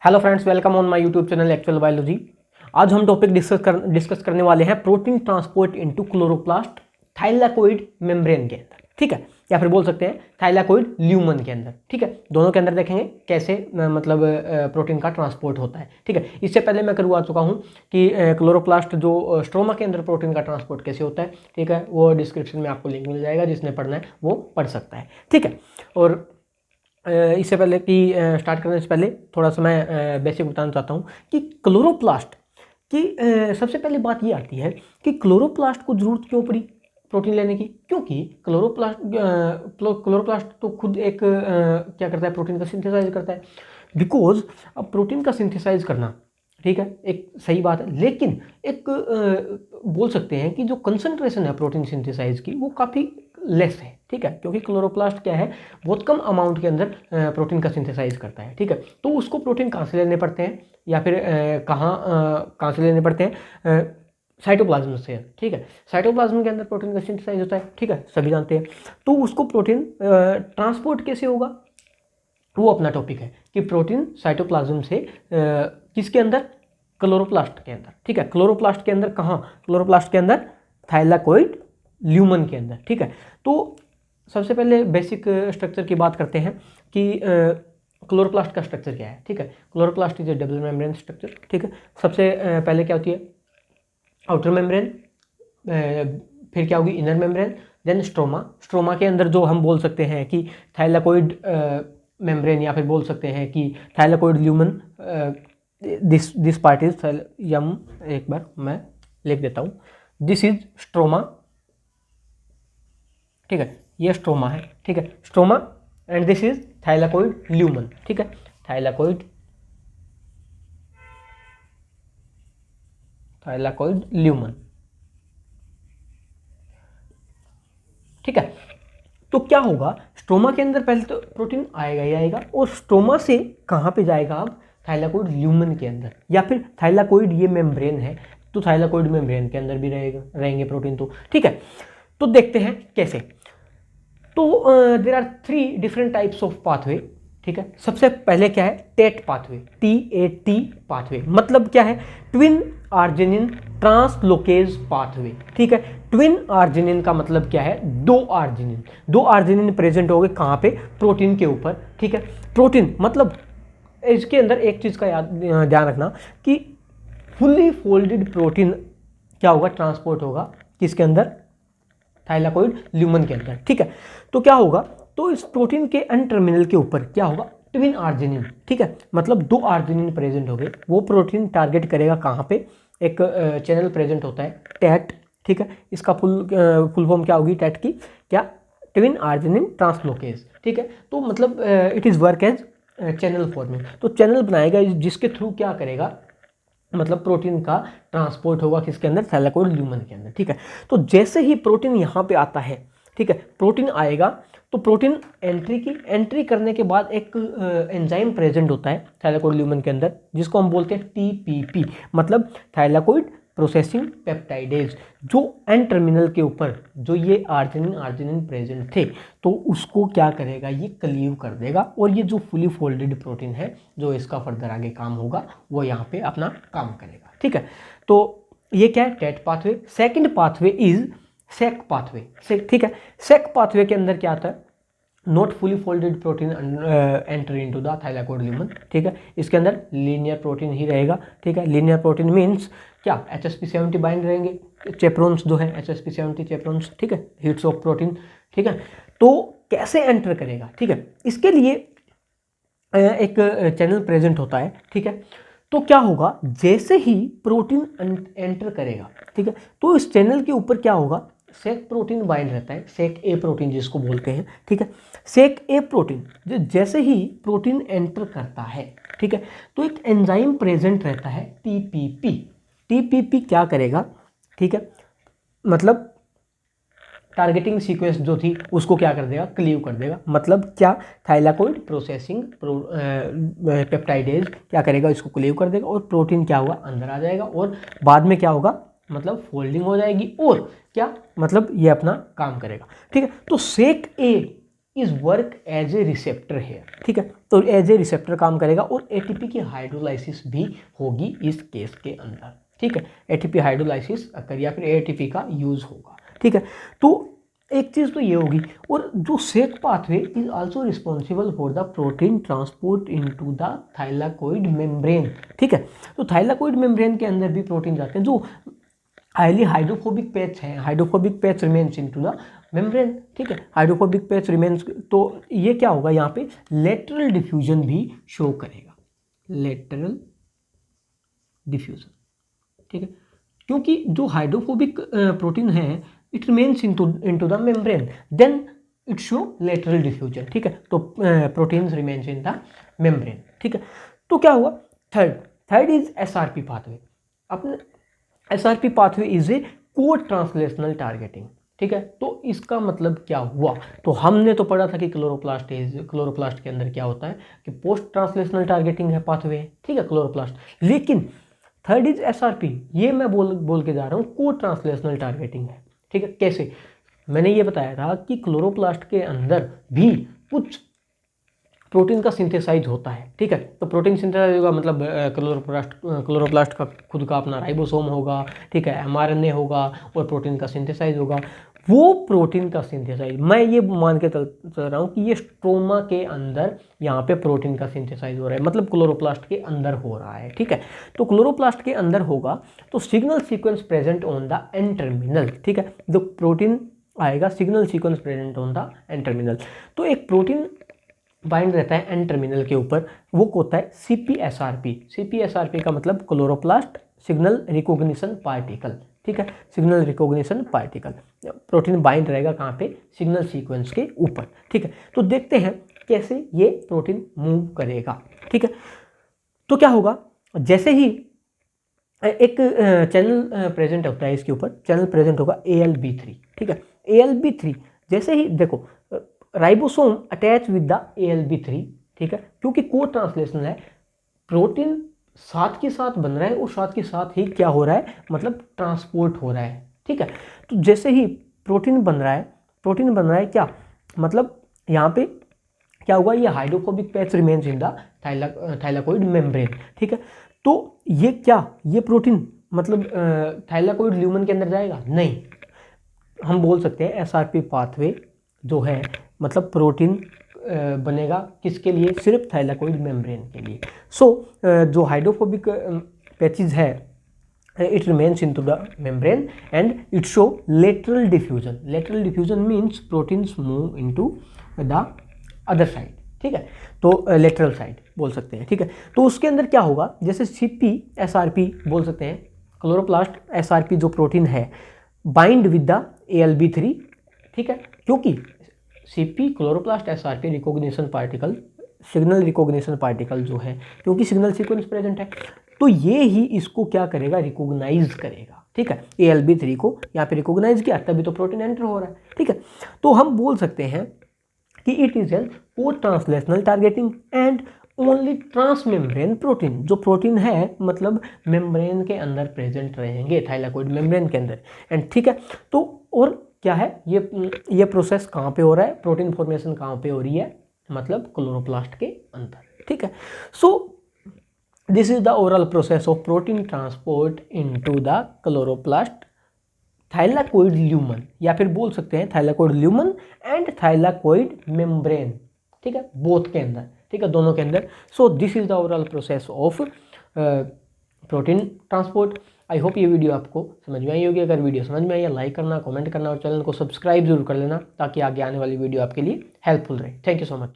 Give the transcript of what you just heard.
Hello friends, welcome on my YouTube channel actual biology. आज हम topic discuss करने वाले हैं protein transport into chloroplast thylakoid membrane के अंदर, ठीक है, या फिर बोल सकते हैं थाइलाकोइड ल्यूमन के अंदर, ठीक है। दोनों के अंदर देखेंगे कैसे प्रोटीन का ट्रांसपोर्ट होता है, ठीक है। इससे पहले मैं करवा चुका हूं कि क्लोरोप्लास्ट जो स्ट्रोमा के अंदर प्रोटीन का ट्रांसपोर्ट कैसे होता है, ठीक है, वो डिस्क्रिप्शन में आपको लिंक मिल जाएगा, जिसने पढ़ना है वो पढ़ सकता है, ठीक है। और इससे पहले कि स्टार्ट करने से पहले थोड़ा सा मैं बेसिक बताना चाहता हूँ कि क्लोरोप्लास्ट की सबसे पहले बात ये आती है कि क्लोरोप्लास्ट को जरूरत क्यों पड़ी प्रोटीन लेने की, क्योंकि क्लोरोप्लास्ट तो खुद एक क्या करता है, प्रोटीन का सिंथेसाइज करता है। बिकॉज अब प्रोटीन का सिंथेसाइज करना, ठीक है, एक सही बात है, लेकिन एक बोल सकते हैं कि जो कंसंट्रेशन है प्रोटीन सिंथेसाइज की वो काफ़ी लेस है, ठीक है, क्योंकि क्लोरोप्लास्ट क्या है, बहुत कम अमाउंट के अंदर प्रोटीन का सिंथेसाइज करता है, ठीक है। तो उसको प्रोटीन कहाँ से लेने पड़ते हैं, या फिर कहाँ से लेने पड़ते हैं, साइटोप्लाज्म से, ठीक है। साइटोप्लाज्म के अंदर प्रोटीन का सिंथेसाइज होता है, ठीक है, सभी जानते हैं। तो उसको प्रोटीन ट्रांसपोर्ट कैसे होगा, वो अपना टॉपिक है कि प्रोटीन साइटोप्लाज्म से किसके अंदर, क्लोरोप्लास्ट के अंदर, ठीक है। क्लोरोप्लास्ट के अंदर कहाँ, क्लोरोप्लास्ट के अंदर थाइलाकोइड ल्यूमन के अंदर, ठीक है। तो सबसे पहले बेसिक स्ट्रक्चर की बात करते हैं कि क्लोरोप्लास्ट का स्ट्रक्चर क्या है, ठीक है। Chloroplast is A double membrane structure, ठीक है। सबसे पहले क्या होती है, आउटर मेम्ब्रेन, फिर क्या होगी, inner membrane, then stroma. Stroma के अंदर जो हम बोल सकते हैं कि थाइलाकोइड मेम्ब्रेन, या फिर बोल सकते हैं कि thylakoid lumen, this part is um, एक बार मैं लिख देता हूँ, दिस इज स्ट्रोमा, ठीक है, ये स्ट्रोमा है, ठीक है, stroma, and this is thylakoid lumen, ठीक है, थाइलाकोइड ल्यूमन, ठीक है। तो क्या होगा, स्ट्रोमा के अंदर पहले तो प्रोटीन आएगा ही आएगा, और स्ट्रोमा से कहाँ पे जाएगा अब, थाइलाकोइड ल्यूमन के अंदर, या फिर थाइलाकोइड ये मेम्ब्रेन है तो थाइलाकोइड मेम्ब्रेन के अंदर भी रहेंगे प्रोटीन, तो ठीक है। तो देखते हैं कैसे। तो there are 3 different types of pathway, ठीक है। सबसे पहले क्या है, टेट पाथवे, TAT पाथवे, मतलब क्या है, ट्विन आर्जिनिन ट्रांसलोकेज पाथवे, ठीक है। ट्विन आर्जिनिन का मतलब क्या है, दो आर्जिनिन प्रेजेंट हो गए कहाँ पे, प्रोटीन के ऊपर, ठीक है। प्रोटीन मतलब इसके अंदर एक चीज का ध्यान रखना कि फुल्ली फोल्डेड प्रोटीन क्या होगा, ट्रांसपोर्ट होगा किसके अंदर, थाइलाकोइड ल्यूमन के अंदर, ठीक है। तो क्या होगा, तो इस प्रोटीन के एन टर्मिनल के ऊपर क्या होगा, ट्विन आर्जिनिन, ठीक है, मतलब 2 आर्जिनिन प्रेजेंट हो गए। वो प्रोटीन टारगेट करेगा कहाँ पे, एक चैनल प्रेजेंट होता है टैट, ठीक है। इसका फुल फॉर्म क्या होगी टैट की, क्या, ट्विन आर्जिनिन ट्रांसलोकेज, ठीक है। तो मतलब it is work as channel forming, तो चैनल बनाएगा जिसके थ्रू क्या करेगा, मतलब प्रोटीन का ट्रांसपोर्ट होगा किसके अंदर, थाइलाकोइड ल्यूमन के अंदर, ठीक है। तो जैसे ही प्रोटीन यहाँ पे आता है, ठीक है, प्रोटीन आएगा तो प्रोटीन एंट्री करने के बाद एक एंजाइम प्रेजेंट होता है थाइलाकोइड ल्यूमन के अंदर, जिसको हम बोलते हैं TPP, मतलब थाइलाकोइड प्रोसेसिंग पेप्टाइडेज, जो एन टर्मिनल के ऊपर जो ये आर्जिनिन प्रेजेंट थे, तो उसको क्या करेगा, ये क्लीव कर देगा, और ये जो फुली फोल्डेड प्रोटीन है जो इसका फर्दर आगे काम होगा वो यहाँ पे अपना काम करेगा, ठीक है। तो ये क्या है, Tat pathway. Second pathway is Sec pathway, ठीक है। सेक पाथवे के अंदर क्या आता है, not fully folded protein enter into the thylakoid lumen, ठीक है। इसके अंदर लीनियर प्रोटीन ही रहेगा, ठीक है। लीनियर प्रोटीन मीन्स क्या, HSP70 बाइंड रहेंगे, चेप्रोन्स जो है HSP70 चेप्रोन्स, ठीक है, हीट्स ऑफ प्रोटीन, ठीक है। तो कैसे एंटर करेगा, ठीक है, इसके लिए एक चैनल प्रेजेंट होता है, ठीक है। तो क्या होगा, जैसे ही प्रोटीन एंटर करेगा, ठीक है, तो इस चैनल के ऊपर क्या होगा, सेक प्रोटीन बाइंड रहता है, सेक ए प्रोटीन जिसको बोलते हैं, ठीक है। सेक ए प्रोटीन जैसे ही प्रोटीन एंटर करता है, ठीक है, तो एक एंजाइम प्रेजेंट रहता है TPP क्या करेगा, ठीक है, मतलब टारगेटिंग सीक्वेंस जो थी उसको क्या कर देगा, क्लीव कर देगा, मतलब क्या, थाइलाकोइड प्रोसेसिंग पेप्टाइडेज क्या करेगा, इसको क्लीव कर देगा, और प्रोटीन क्या होगा, अंदर आ जाएगा, और बाद में क्या होगा, मतलब फोल्डिंग हो जाएगी, और क्या, मतलब ये अपना काम करेगा, ठीक है। तो Sec A is work as a receptor है, ठीक है। तो एज ए रिसेप्टर काम करेगा और एटीपी की हाइड्रोलाइसिस भी होगी इस केस के अंदर, ठीक है। एटीपी हाइड्रोलाइसिस अकर या फिर एटीपी का यूज होगा, ठीक है। तो एक चीज़ तो ये होगी। और जो Sec pathway is also responsible for the protein transport into the thylakoid membrane, ठीक है। तो थाइलाकोइड मेम्ब्रेन के अंदर भी प्रोटीन जाते हैं जो हाईली हाइड्रोफोबिक पैच है, hydrophobic patch remains into the membrane, ठीक है। हाइड्रोफोबिक पैच रिमेन्स, तो ये क्या होगा यहाँ पे लेटरल डिफ्यूजन भी शो करेगा, लेटरल डिफ्यूजन, ठीक है। क्योंकि जो हाइड्रोफोबिक प्रोटीन है it remains into the membrane, then it show lateral diffusion, ठीक है। तो proteins remains in the membrane, ठीक है। तो क्या हुआ, थर्ड इज एसआरपी पाथवे। अपने SRP pathway is a co translational targeting, ठीक है। तो इसका मतलब क्या हुआ, तो हमने तो पढ़ा था कि क्लोरोप्लास्ट के अंदर क्या होता है कि पोस्ट ट्रांसलेशनल टारगेटिंग है पाथवे, ठीक है, क्लोरोप्लास्ट। लेकिन थर्ड इज एसआरपी, ये मैं बोल के जा रहा हूँ को ट्रांसलेशनल टारगेटिंग है, ठीक है। कैसे, मैंने ये बताया था कि क्लोरोप्लास्ट के अंदर भी कुछ प्रोटीन का सिंथेसाइज होता है, ठीक है। तो प्रोटीन सिंथेसाइज होगा मतलब क्लोरोप्लास्ट का खुद का अपना राइबोसोम होगा, ठीक है, एमआरएनए होगा और प्रोटीन का सिंथेसाइज होगा। वो प्रोटीन का सिंथेसाइज मैं ये मान के चल रहा हूँ कि ये स्ट्रोमा के अंदर यहाँ पे प्रोटीन का सिंथेसाइज हो रहा है, मतलब क्लोरोप्लास्ट के अंदर हो रहा है, ठीक है। तो क्लोरोप्लास्ट के अंदर होगा तो signal sequence present on the end terminal, ठीक है। जो प्रोटीन आएगा signal sequence present on the end terminal. तो एक प्रोटीन बाइंड रहता है एंड टर्मिनल के ऊपर, वो होता है सीपीएसआरपी। सीपीएसआरपी का मतलब क्लोरोप्लास्ट सिग्नल रिकॉग्निशन पार्टिकल, ठीक है, signal recognition particle. Protein bind रहेगा कहाँ पे, सिग्नल सीक्वेंस के ऊपर, ठीक है। तो देखते हैं कैसे ये प्रोटीन मूव करेगा, ठीक है। तो क्या होगा, जैसे ही एक चैनल प्रेजेंट होता है इसके ऊपर, चैनल प्रेजेंट होगा ALB3, ठीक है। ALB3 जैसे ही देखो ribosome attach with the ALB3, ठीक है, क्योंकि को ट्रांसलेशनल है, प्रोटीन साथ के साथ बन रहा है और साथ के साथ ही क्या हो रहा है, मतलब ट्रांसपोर्ट हो रहा है, ठीक है। तो जैसे ही प्रोटीन बन रहा है क्या मतलब यहाँ पे क्या हुआ, ये hydrophobic patch remains in the thylakoid membrane, ठीक है। तो ये क्या, ये प्रोटीन मतलब थाइलाकोइड ल्यूमन के अंदर जाएगा नहीं, हम बोल सकते हैं एसआरपी पाथवे जो है मतलब प्रोटीन बनेगा किसके लिए, सिर्फ थाइलाकोइड मेम्ब्रेन के लिए। सो जो हाइड्रोफोबिक पैचेज है it remains into the membrane and it show lateral diffusion. Lateral diffusion means proteins move into the other side, ठीक है। तो लेटरल साइड बोल सकते हैं, ठीक है। तो उसके अंदर क्या होगा, जैसे CPSRP बोल सकते हैं, क्लोरोप्लास्ट SRP जो प्रोटीन है बाइंड विद द ALB3, ठीक है, क्योंकि CP chloroplast SRP recognition particle, signal recognition particle जो है, क्योंकि सिग्नल सीक्वेंस प्रेजेंट है तो ये ही इसको क्या करेगा, रिकॉग्नाइज करेगा, ठीक है। ALB3 को यहाँ पे रिकॉग्नाइज किया तभी तो प्रोटीन एंटर हो रहा है, ठीक है। तो हम बोल सकते हैं कि इट इज एन को translational targeting and only transmembrane protein. जो प्रोटीन है मतलब मेम्ब्रेन के अंदर प्रेजेंट रहेंगे, थाइलाकोइड मेम्ब्रेन के अंदर, एंड ठीक है। तो और क्या है, ये प्रोसेस कहाँ पे हो रहा है, प्रोटीन फॉर्मेशन कहाँ पे हो रही है, मतलब क्लोरोप्लास्ट के अंदर, ठीक है। So this is the overall process of protein transport into the chloroplast thylakoid lumen, या फिर बोल सकते हैं thylakoid lumen and thylakoid membrane, ठीक है, बोथ के अंदर, ठीक है, दोनों के अंदर। So this is the overall process of protein transport. I hope ये वीडियो आपको समझ में आई होगी। अगर वीडियो समझ में आई है लाइक करना, कमेंट करना और चैनल को सब्सक्राइब जरूर कर लेना ताकि आगे आने वाली वीडियो आपके लिए हेल्पफुल रहे। Thank you so much.